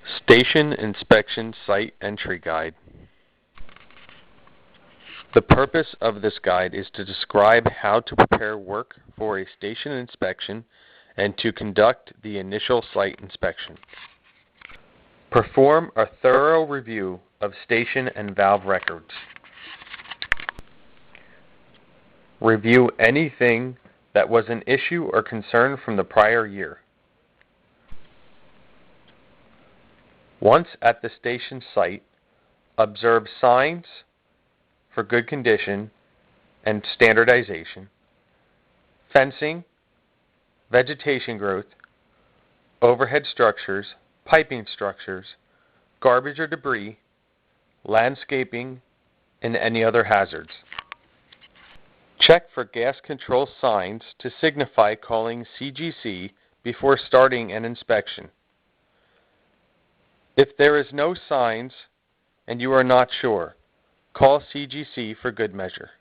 Station Inspection Site Entry Guide. The purpose of this guide is to describe how to prepare work for a station inspection and to conduct the initial site inspection. Perform a thorough review of station and valve records. Review anything that was an issue or concern from the prior year. Once at the station site, observe signs for good condition and standardization, fencing, vegetation growth, overhead structures, piping structures, garbage or debris, landscaping, and any other hazards. Check for gas control signs to signify calling CGC before starting an inspection. If there is no signs and you are not sure, call CGC for good measure.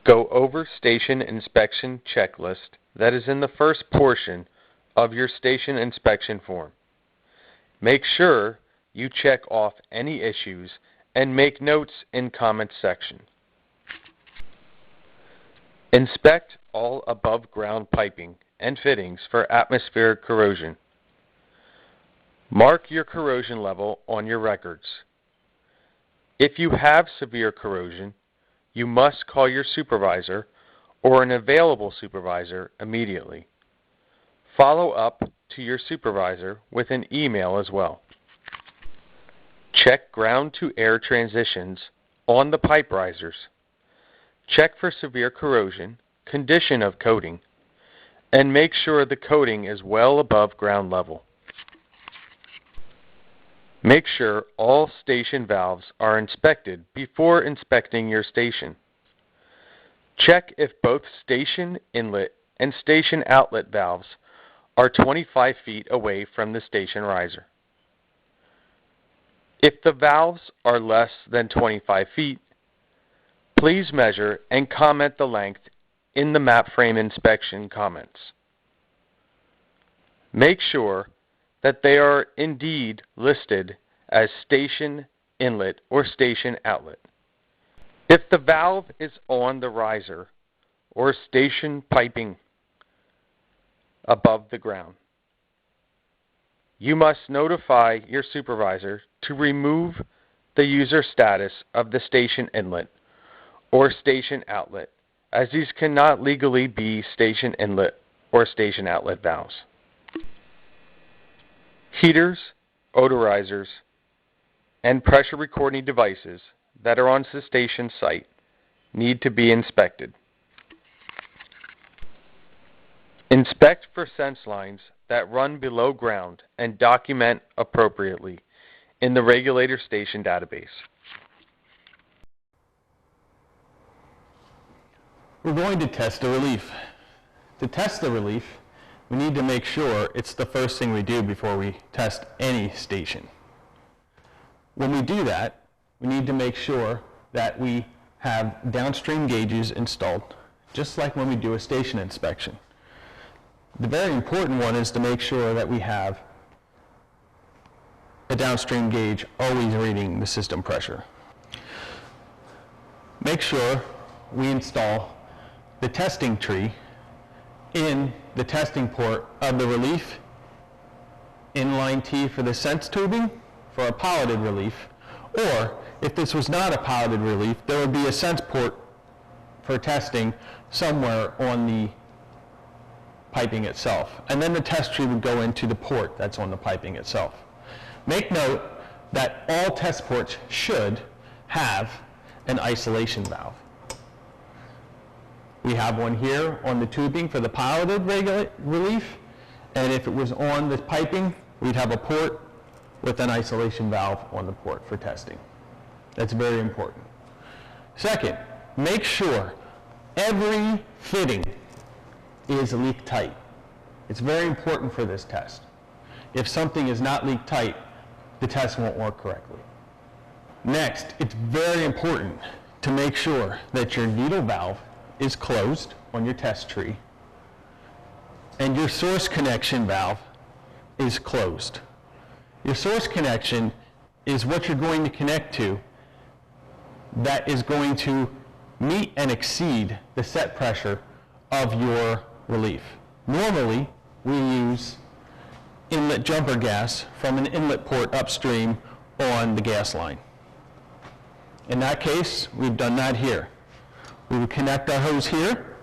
Go over station inspection checklist that is in the first portion of your station inspection form. Make sure you check off any issues and make notes in comments section. Inspect all above ground piping and fittings for atmospheric corrosion. Mark your corrosion level on your records. If you have severe corrosion, you must call your supervisor or an available supervisor immediately. Follow up to your supervisor with an email as well. Check ground to air transitions on the pipe risers. Check for severe corrosion, condition of coating, and make sure the coating is well above ground level. Make sure all station valves are inspected before inspecting your station. Check if both station inlet and station outlet valves are 25 feet away from the station riser. If the valves are less than 25 feet, please measure and comment the length in the map frame inspection comments. Make sure that they are indeed listed as station inlet or station outlet. If the valve is on the riser or station piping above the ground, you must notify your supervisor to remove the user status of the station inlet or station outlet, as these cannot legally be station inlet or station outlet valves. Heaters, odorizers, and pressure recording devices that are on the station site need to be inspected. Inspect for sense lines that run below ground and document appropriately in the regulator station database. We're going to test the relief. To test the relief, we need to make sure it's the first thing we do before we test any station. When we do that, we need to make sure that we have downstream gauges installed, just like when we do a station inspection. The very important one is to make sure that we have a downstream gauge always reading the system pressure. Make sure we install the testing tree in the testing port of the relief, inline T for the sense tubing for a piloted relief, or if this was not a piloted relief, there would be a sense port for testing somewhere on the piping itself. And then the test tree would go into the port that's on the piping itself. Make note that all test ports should have an isolation valve. We have one here on the tubing for the piloted relief, and if it was on the piping, we'd have a port with an isolation valve on the port for testing. That's very important. Second, make sure every fitting is leak tight. It's very important for this test. If something is not leak tight, the test won't work correctly. Next, it's very important to make sure that your needle valve is closed on your test tree and your source connection valve is closed. Your source connection is what you're going to connect to that is going to meet and exceed the set pressure of your relief. Normally, we use inlet jumper gas from an inlet port upstream on the gas line. In that case, we've done that here. We would connect our hose here.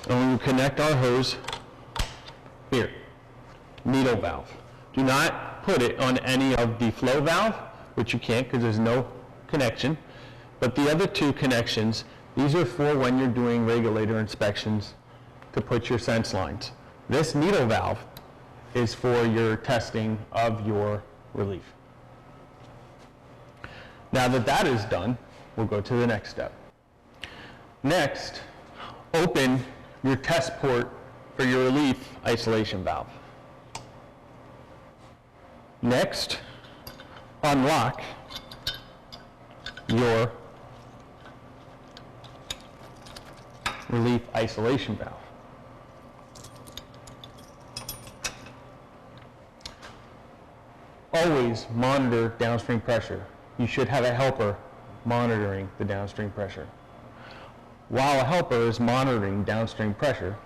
And we would connect our hose here, needle valve. Do not put it on any of the flow valve, which you can't because there's no connection. But the other two connections, these are for when you're doing regulator inspections to put your sense lines. This needle valve is for your testing of your relief. Now that that is done, we'll go to the next step. Next, open your test port for your relief isolation valve. Next, unlock your relief isolation valve. Always monitor downstream pressure. You should have a helper monitoring the downstream pressure. While a helper is monitoring downstream pressure,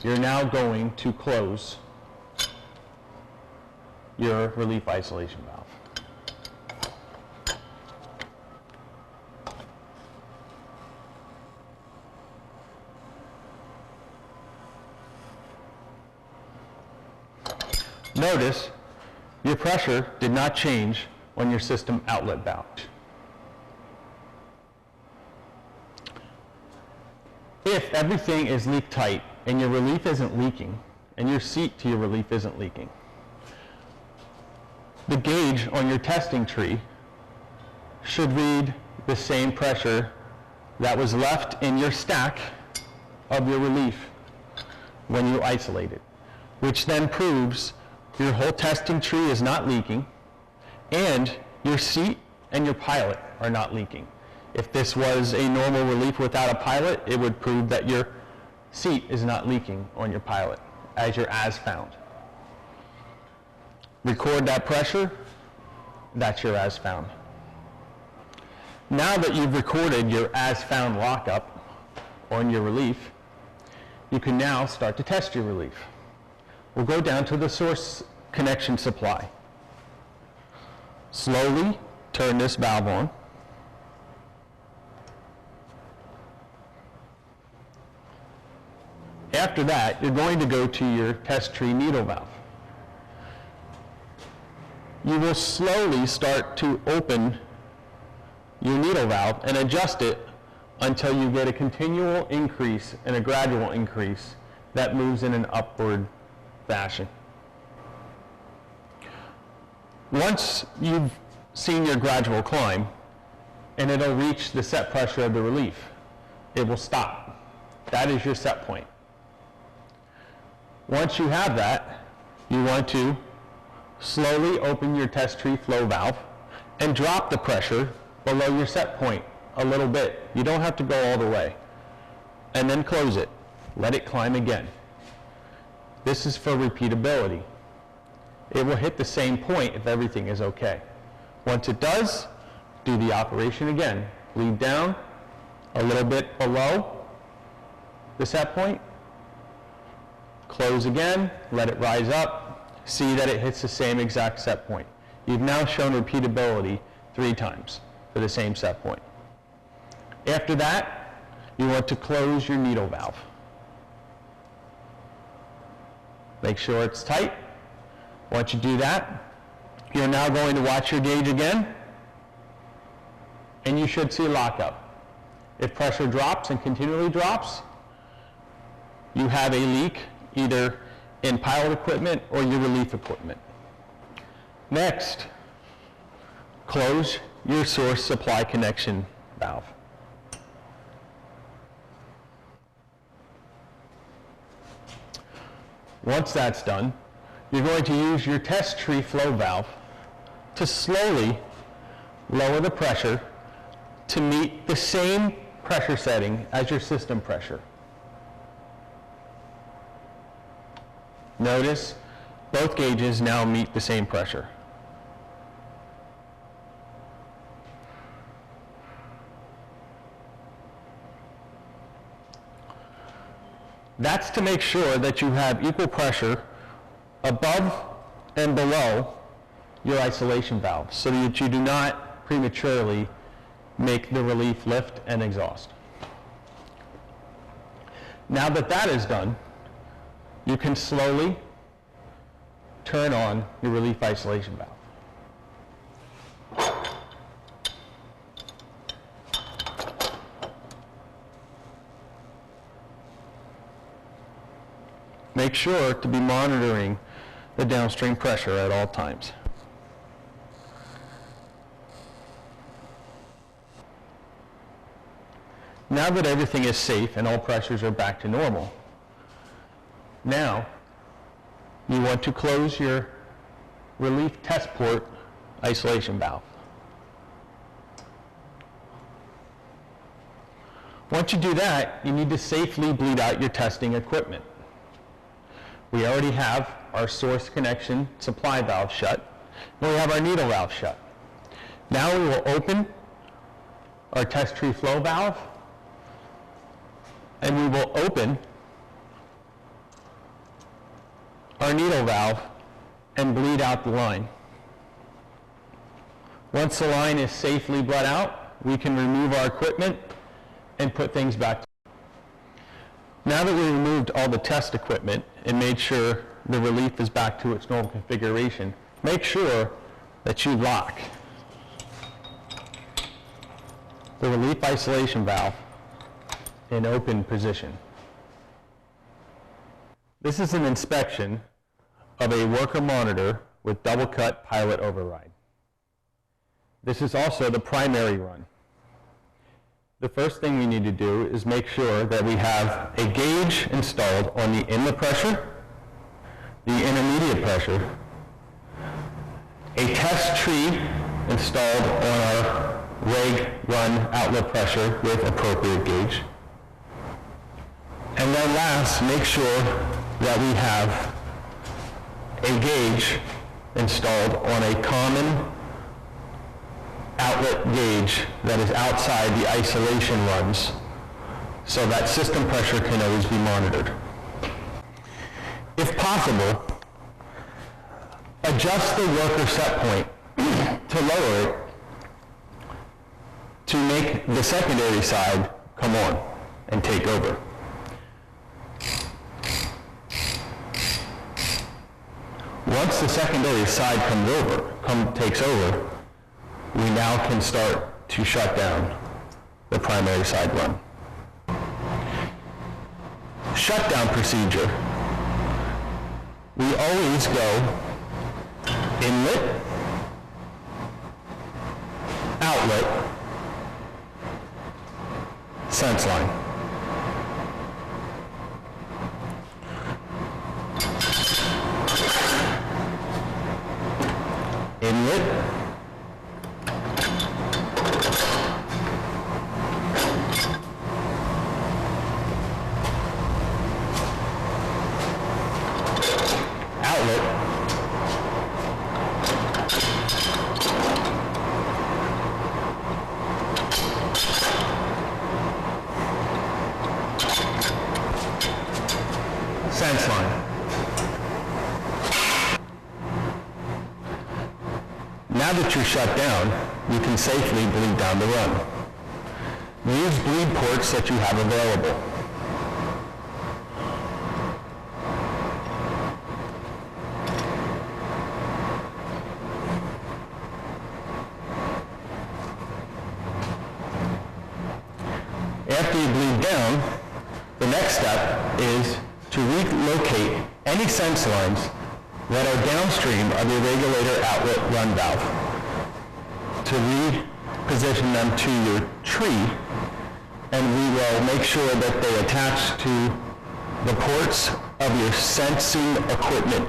you're now going to close your relief isolation valve. Notice your pressure did not change on your system outlet valve. If everything is leak tight and your relief isn't leaking, and your seat to your relief isn't leaking, the gauge on your testing tree should read the same pressure that was left in your stack of your relief when you isolate it, which then proves your whole testing tree is not leaking and your seat and your pilot are not leaking. If this was a normal relief without a pilot, it would prove that your seat is not leaking on your pilot as your as found. Record that pressure, that's your as found. Now that you've recorded your as found lockup on your relief, you can now start to test your relief. We'll go down to the source connection supply. Slowly turn this valve on. After that, you're going to go to your test tree needle valve. You will slowly start to open your needle valve and adjust it until you get a continual increase and a gradual increase that moves in an upward fashion. Once you've seen your gradual climb and it'll reach the set pressure of the relief, it will stop. That is your set point. Once you have that, you want to slowly open your test tree flow valve and drop the pressure below your set point a little bit. You don't have to go all the way. And then close it. Let it climb again. This is for repeatability. It will hit the same point if everything is okay. Once it does, do the operation again. Lead down a little bit below the set point. Close again, let it rise up, see that it hits the same exact set point. You've now shown repeatability 3 times for the same set point. After that, you want to close your needle valve. Make sure it's tight. Once you do that, you're now going to watch your gauge again, and you should see lockup. If pressure drops and continually drops, you have a leak either in pilot equipment or your relief equipment. Next, close your source supply connection valve. Once that's done, you're going to use your test tree flow valve to slowly lower the pressure to meet the same pressure setting as your system pressure. Notice both gauges now meet the same pressure. That's to make sure that you have equal pressure above and below your isolation valve so that you do not prematurely make the relief lift and exhaust. Now that that is done, you can slowly turn on your relief isolation valve. Make sure to be monitoring the downstream pressure at all times. Now that everything is safe and all pressures are back to normal, now you want to close your relief test port isolation valve. Once you do that, you need to safely bleed out your testing equipment. We already have our source connection supply valve shut, and we have our needle valve shut. Now we will open our test tree flow valve, and we will open our needle valve and bleed out the line. Once the line is safely bled out, we can remove our equipment and put things back. Now that we removed all the test equipment and made sure the relief is back to its normal configuration, make sure that you lock the relief isolation valve in open position. This is an inspection of a worker monitor with double cut pilot override. This is also the primary run. The first thing we need to do is make sure that we have a gauge installed on the inlet pressure, the intermediate pressure, a test tree installed on our reg run outlet pressure with appropriate gauge, and then last, make sure that we have a gauge installed on a common outlet gauge that is outside the isolation runs so that system pressure can always be monitored. If possible, adjust the worker set point to lower it to make the secondary side come on and take over. Once the secondary side takes over, we now can start to shut down the primary side run. Shutdown procedure. We always go inlet, outlet, sense line. Inlet, sense line. Now that you're shut down, you can safely bleed down the run. Use bleed ports that you have available. After you bleed down, the next step is to relocate any sense lines that are downstream of your regulator outlet run valve, to reposition them to your tree, and we will make sure that they attach to the ports of your sensing equipment.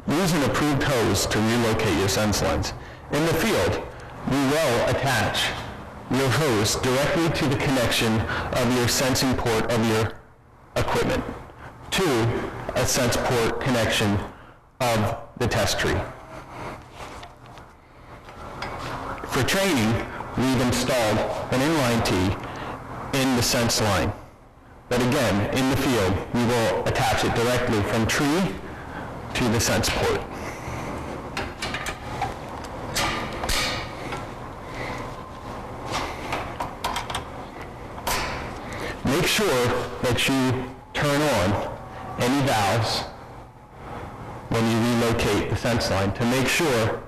Use an approved hose to relocate your sense lines. In the field, we will attach your hose directly to the connection of your sensing port of your equipment to a sense port connection of the test tree. For training, we've installed an inline tee in the sense line. But again, in the field, we will attach it directly from tree to the sense port. Make sure that you turn on any valves when you relocate the sense line to make sure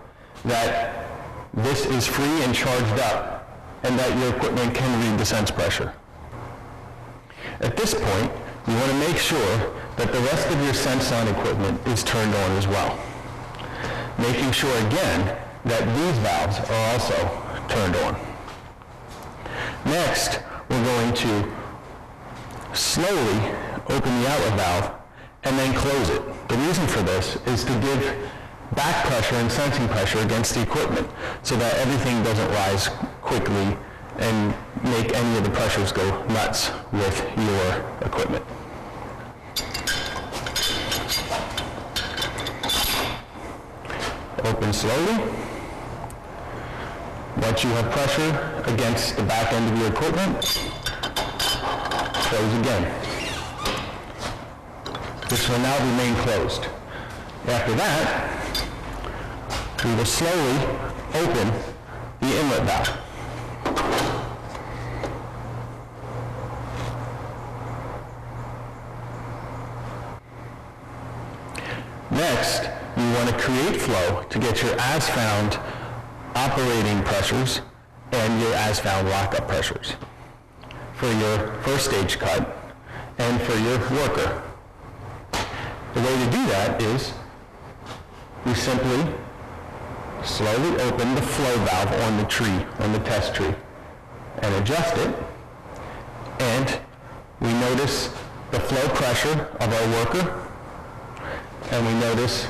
that this is free and charged up and that your equipment can read the sense pressure. At this point, you want to make sure that the rest of your sense line equipment is turned on as well. Making sure again that these valves are also turned on. Next, we're going to slowly open the outlet valve and then close it. The reason for this is to give back pressure and sensing pressure against the equipment so that everything doesn't rise quickly and make any of the pressures go nuts with your equipment. Open slowly. Once you have pressure against the back end of your equipment, close again. This will now remain closed. After that, we will slowly open the inlet valve. Next, you want to create flow to get your as-found operating pressures and your as-found lockup pressures for your first stage cut and for your worker. The way to do that is we simply slowly open the flow valve on the tree, on the test tree, and adjust it, and we notice the flow pressure of our worker, and we notice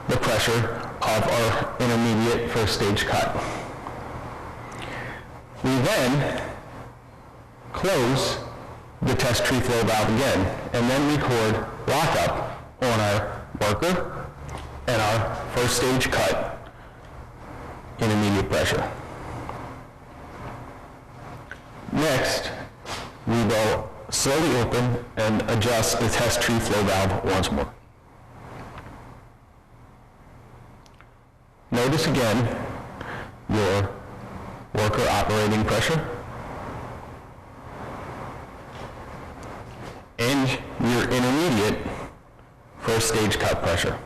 the pressure of our intermediate first stage cut. We then close the test tree flow valve again, and then record lockup on our worker and our first stage cut intermediate pressure. Next, we will slowly open and adjust the test tree flow valve once more. Notice again your worker operating pressure and your intermediate first stage cut pressure.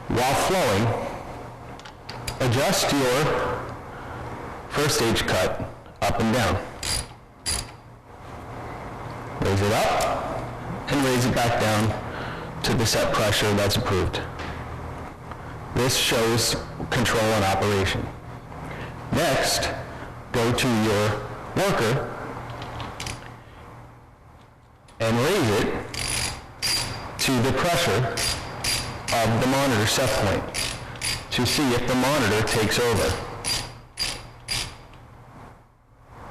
While flowing, adjust your first stage cut up and down. Raise it up and raise it back down to the set pressure that's approved. This shows control and operation. Next, go to your worker and raise it to the pressure of the monitor set point to see if the monitor takes over.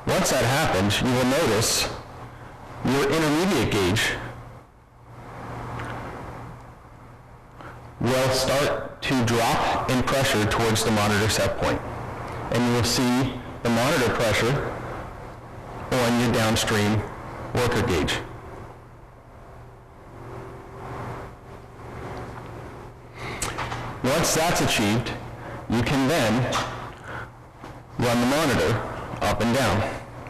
Once that happens, you will notice your intermediate gauge will start to drop in pressure towards the monitor set point, and you will see the monitor pressure on your downstream worker gauge. Once that's achieved, you can then run the monitor up and down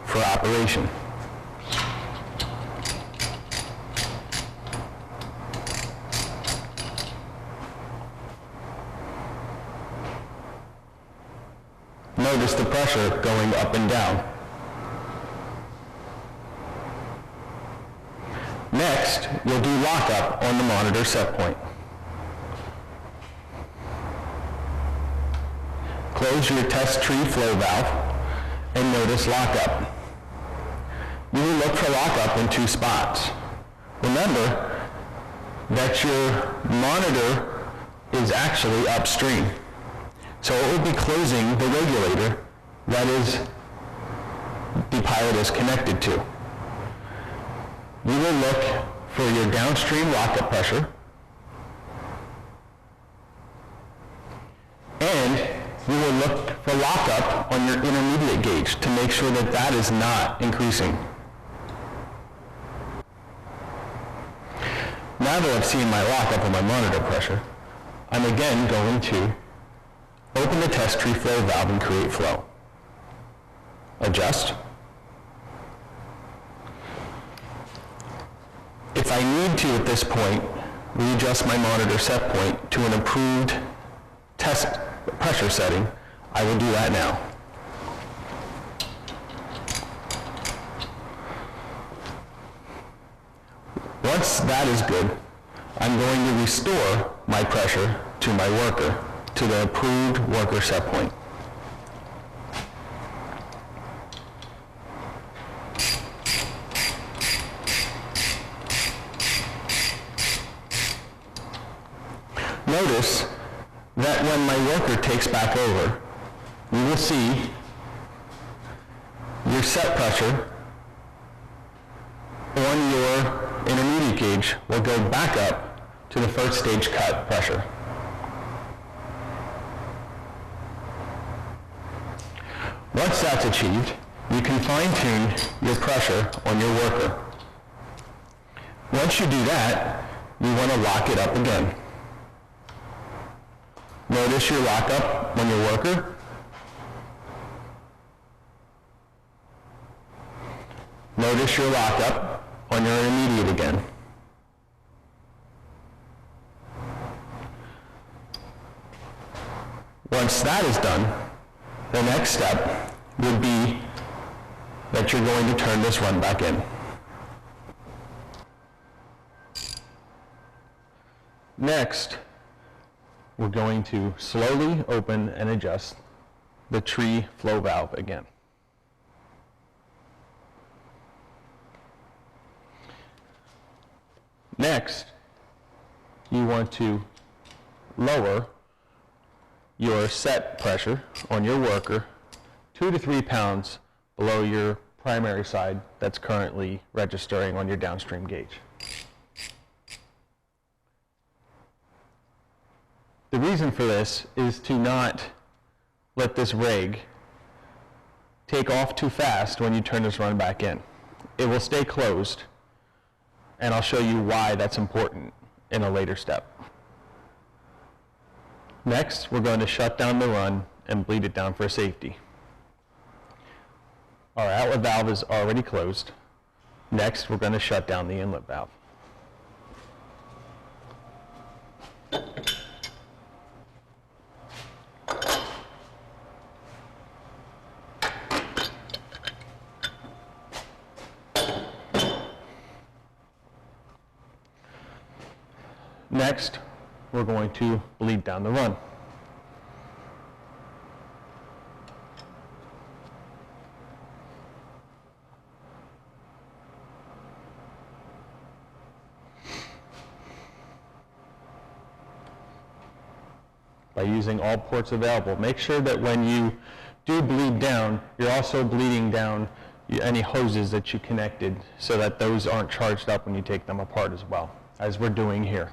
for operation. Notice the pressure going up and down. Next, you'll do lockup on the monitor set point. Close your test tree flow valve and notice lockup. You will look for lockup in two spots. Remember that your monitor is actually upstream. So it will be closing the regulator that is the pilot is connected to. You will look for your downstream lockup pressure, and you will look for lockup on your intermediate gauge to make sure that that is not increasing. Now that I've seen my lockup and my monitor pressure, I'm again going to open the test tree flow valve and create flow. Adjust. If I need to at this point, readjust my monitor set point to an approved test pressure setting, I will do that now. Once that is good, I'm going to restore my pressure to my worker to the approved worker set point. Notice that when my worker takes back over, you will see your set pressure on your intermediate gauge will go back up to the first stage cut pressure. Once that's achieved, you can fine-tune your pressure on your worker. Once you do that, you want to lock it up again. Notice your lockup on your worker. Notice your lockup on your intermediate again. Once that is done, the next step would be that you're going to turn this run back in. Next, we're going to slowly open and adjust the tree flow valve again. Next, you want to lower your set pressure on your worker 2 to 3 pounds below your primary side that's currently registering on your downstream gauge. The reason for this is to not let this rig take off too fast when you turn this run back in. It will stay closed, and I'll show you why that's important in a later step. Next, we're going to shut down the run and bleed it down for safety. Our outlet valve is already closed. Next, we're going to shut down the inlet valve. Next, we're going to bleed down the run. By using all ports available, make sure that when you do bleed down, you're also bleeding down any hoses that you connected so that those aren't charged up when you take them apart as well, as we're doing here.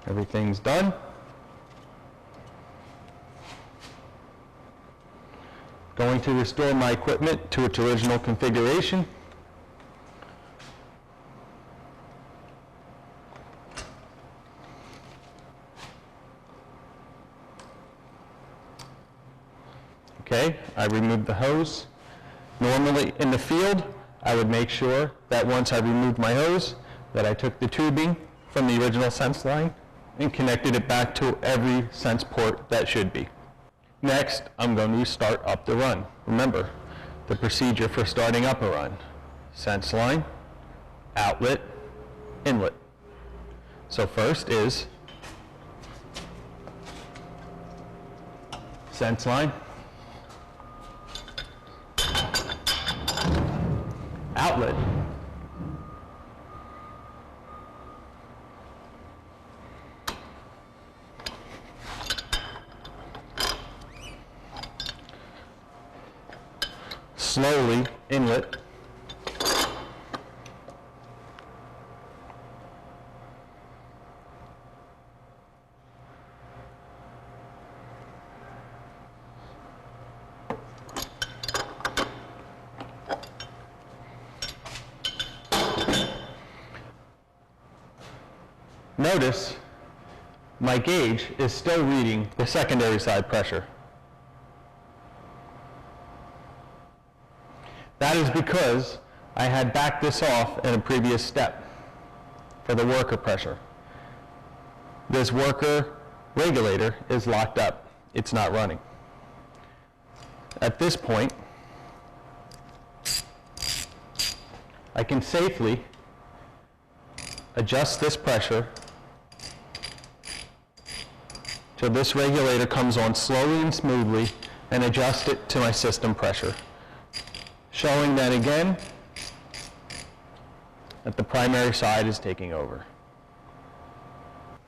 Everything's done. Going to restore my equipment to its original configuration. Okay, I removed the hose. Normally in the field, I would make sure that once I removed my hose, that I took the tubing from the original sense line and connected it back to every sense port that should be. Next, I'm going to start up the run. Remember, the procedure for starting up a run: sense line, outlet, inlet. So first is sense line, outlet, slowly inlet, notice my gauge is still reading the secondary side pressure. That is because I had backed this off in a previous step for the worker pressure. This worker regulator is locked up. It's not running. At this point, I can safely adjust this pressure till this regulator comes on slowly and smoothly, and adjust it to my system pressure, showing that again that the primary side is taking over.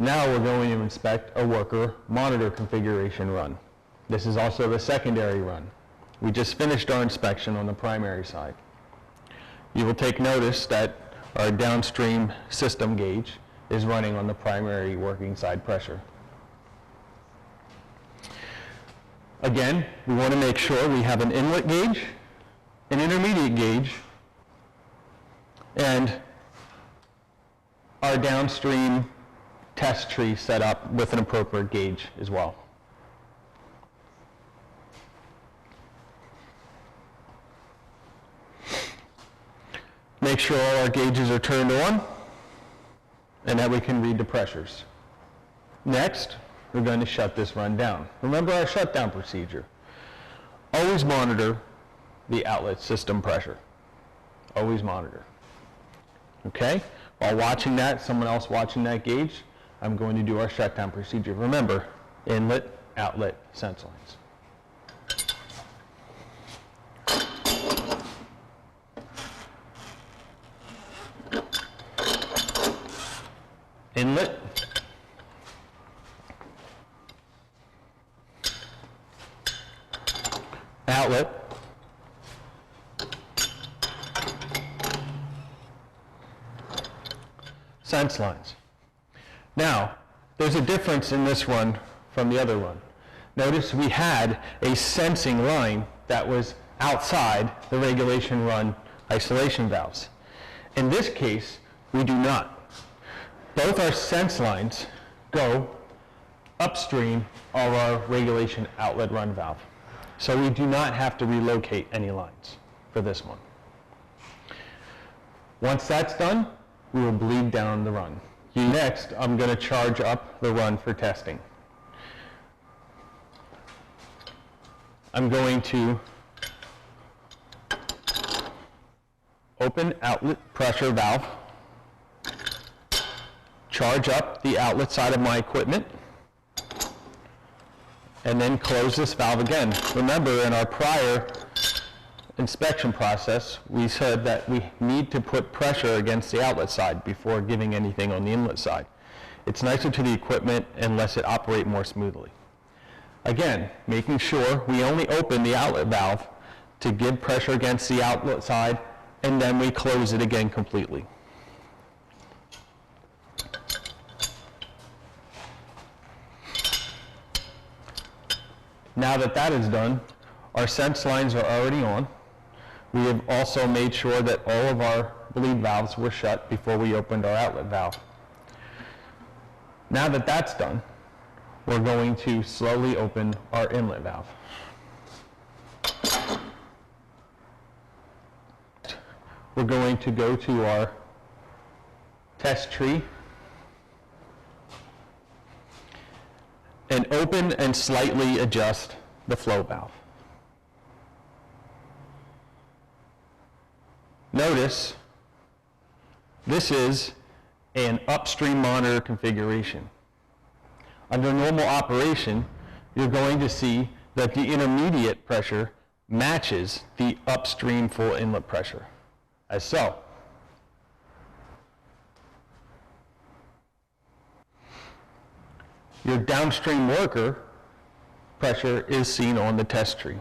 Now we're going to inspect a worker monitor configuration run. This is also the secondary run. We just finished our inspection on the primary side. You will take notice that our downstream system gauge is running on the primary working side pressure. Again, we want to make sure we have an inlet gauge, an intermediate gauge, and our downstream test tree set up with an appropriate gauge as well. Make sure all our gauges are turned on and that we can read the pressures. Next, we're going to shut this run down. Remember our shutdown procedure. Always monitor the outlet system pressure. Always monitor. Okay? While watching that, someone else watching that gauge, I'm going to do our shutdown procedure. Remember, inlet, outlet, sense lines. Inlet, outlet, sense lines. Now, there's a difference in this run from the other run. Notice we had a sensing line that was outside the regulation run isolation valves. In this case, we do not. Both our sense lines go upstream of our regulation outlet run valve. So we do not have to relocate any lines for this one. Once that's done, we will bleed down the run. Next, I'm going to charge up the run for testing. I'm going to open outlet pressure valve, charge up the outlet side of my equipment, and then close this valve again. Remember, in our prior inspection process, we said that we need to put pressure against the outlet side before giving anything on the inlet side. It's nicer to the equipment and lets it operate more smoothly. Again, making sure we only open the outlet valve to give pressure against the outlet side, and then we close it again completely. Now that that is done, our sense lines are already on. We have also made sure that all of our bleed valves were shut before we opened our outlet valve. Now that that's done, we're going to slowly open our inlet valve. We're going to go to our test tree and open and slightly adjust the flow valve. Notice this is an upstream monitor configuration. Under normal operation, you're going to see that the intermediate pressure matches the upstream full inlet pressure. as so. Your downstream worker pressure is seen on the test tree.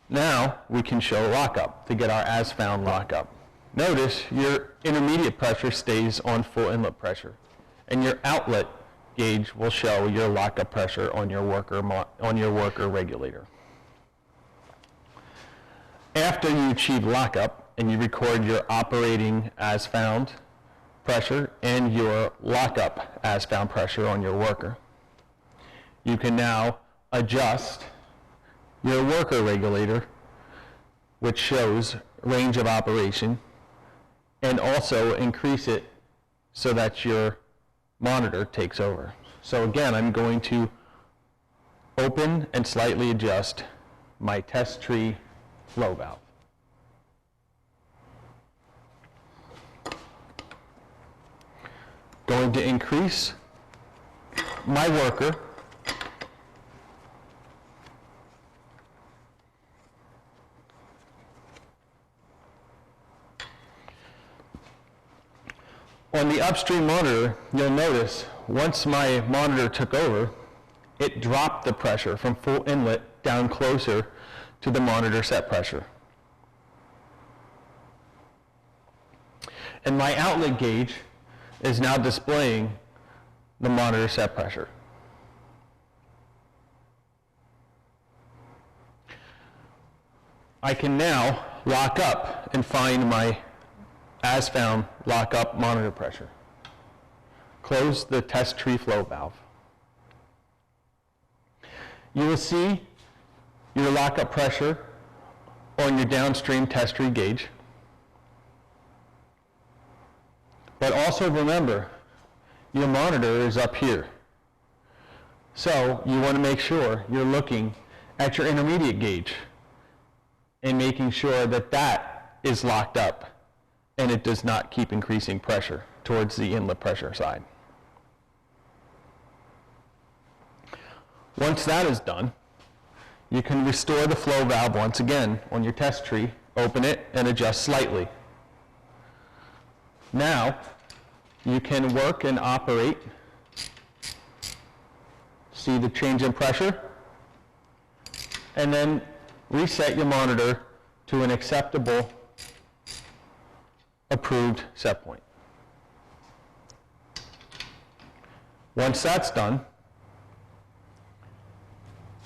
Now we can show lockup to get our as-found lockup. Notice your intermediate pressure stays on full inlet pressure, and your outlet gauge will show your lockup pressure on your worker regulator. After you achieve lockup and you record your operating as-found pressure and your lockup as-found pressure on your worker, you can now adjust your worker regulator, which shows range of operation, and also increase it so that your monitor takes over. So again, I'm going to open and slightly adjust my test tree flow valve. Going to increase my worker on the upstream monitor. You'll notice once my monitor took over, it dropped the pressure from full inlet down closer to the monitor set pressure. And my outlet gauge is now displaying the monitor set pressure. I can now lock up and find my as-found lockup monitor pressure. Close the test tree flow valve. You will see your lockup pressure on your downstream test tree gauge. But also remember, your monitor is up here. So you want to make sure you're looking at your intermediate gauge and making sure that that is locked up and it does not keep increasing pressure towards the inlet pressure side. Once that is done, you can restore the flow valve once again on your test tree, open it, and adjust slightly. Now, you can work and operate. See the change in pressure? And then reset your monitor to an acceptable, approved set point. Once that's done,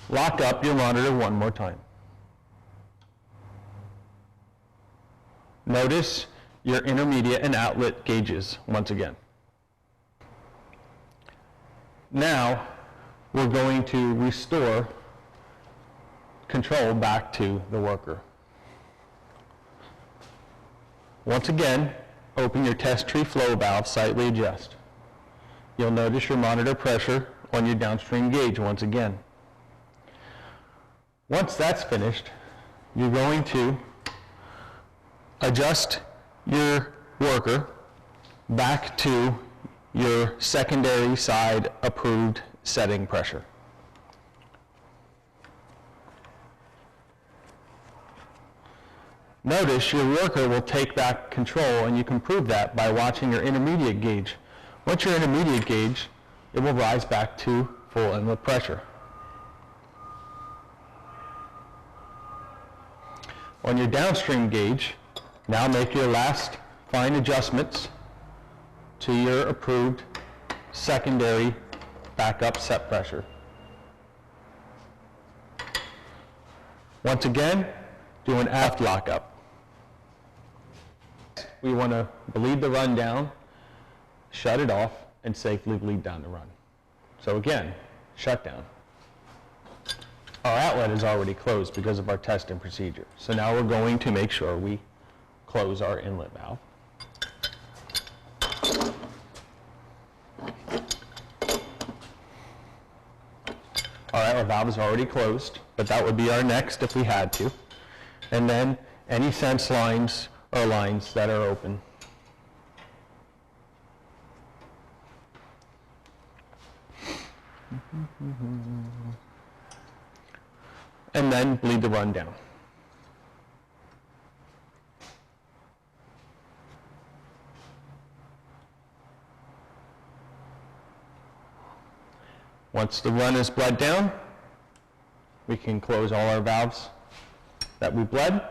lock up your monitor one more time. Notice your intermediate and outlet gauges once again. Now, we're going to restore control back to the worker. Once again, open your test tree flow valve, slightly adjust. You'll notice your monitor pressure on your downstream gauge once again. Once that's finished, you're going to adjust your worker back to your secondary side approved setting pressure. Notice your worker will take back control, and you can prove that by watching your intermediate gauge. Once your intermediate gauge, it will rise back to full inlet pressure. On your downstream gauge, now make your last fine adjustments to your approved secondary backup set pressure. Once again, do an aft lockup. We want to bleed the run down, shut it off, and safely bleed down the run. So again, shutdown. Our outlet is already closed because of our testing procedure. So now we're going to make sure we close our inlet valve. All right, our valve is already closed, but that would be our next if we had to. And then any sense lines or lines that are open. And then bleed the run down. Once the run is bled down, we can close all our valves that we bled,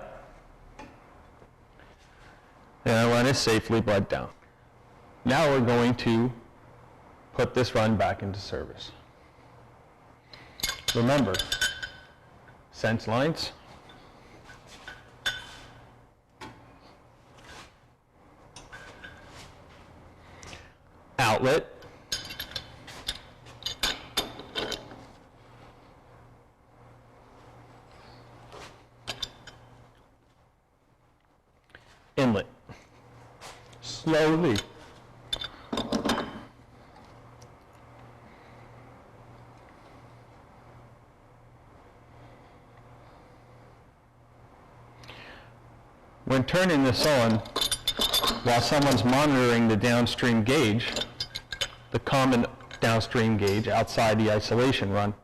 and our run is safely bled down. Now we're going to put this run back into service. Remember, sense lines, outlet, inlet. Slowly. When turning this on, while someone's monitoring the downstream gauge, the common downstream gauge outside the isolation run,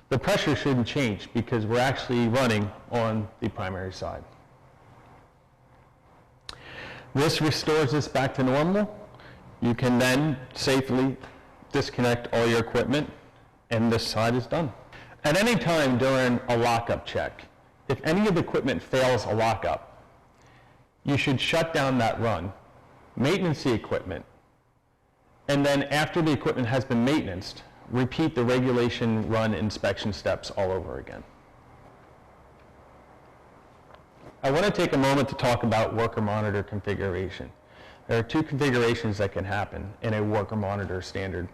the pressure shouldn't change because we're actually running on the primary side. This restores us back to normal. You can then safely disconnect all your equipment, and this side is done. At any time during a lockup check, if any of the equipment fails a lockup, you should shut down that run, maintenance the equipment, and then after the equipment has been maintained, repeat the regulation run inspection steps all over again. I want to take a moment to talk about worker monitor configuration. There are two configurations that can happen in a worker monitor standard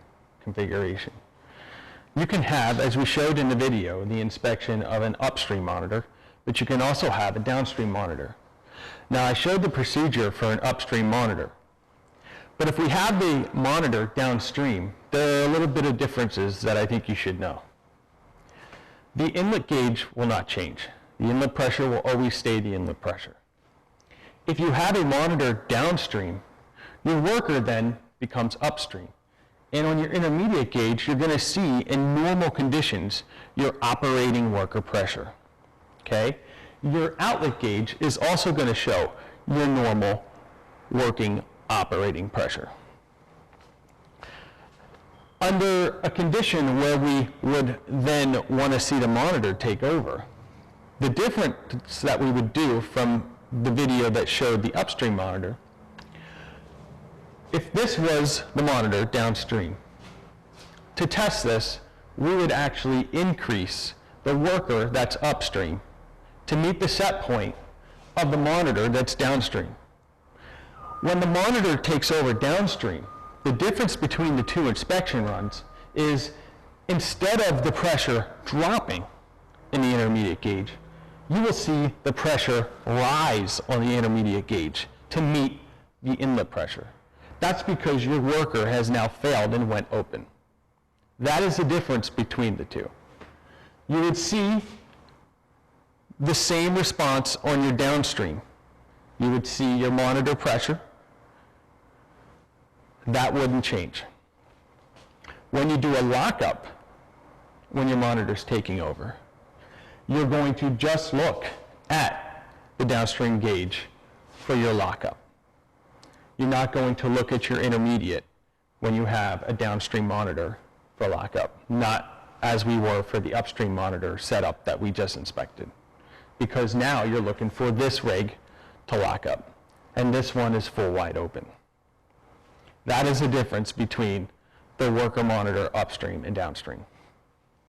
configuration. You can have, as we showed in the video, the inspection of an upstream monitor, but you can also have a downstream monitor. Now, I showed the procedure for an upstream monitor, but if we have the monitor downstream, there are a little bit of differences that I think you should know. The inlet gauge will not change. The inlet pressure will always stay the inlet pressure. If you have a monitor downstream, your worker then becomes upstream. And on your intermediate gauge, you're going to see in normal conditions your operating worker pressure. Okay? Your outlet gauge is also going to show your normal working operating pressure. Under a condition where we would then want to see the monitor take over, the difference that we would do from the video that showed the upstream monitor, if this was the monitor downstream, to test this, we would actually increase the worker that's upstream to meet the set point of the monitor that's downstream. When the monitor takes over downstream, the difference between the two inspection runs is instead of the pressure dropping in the intermediate gauge, you will see the pressure rise on the intermediate gauge to meet the inlet pressure. That's because your worker has now failed and went open. That is the difference between the two. You would see the same response on your downstream. You would see your monitor pressure. That wouldn't change. When you do a lockup, when your monitor's taking over, you're going to just look at the downstream gauge for your lockup. You're not going to look at your intermediate when you have a downstream monitor for lockup, not as we were for the upstream monitor setup that we just inspected. Because now you're looking for this rig to lock up, and this one is full wide open. That is the difference between the worker monitor upstream and downstream.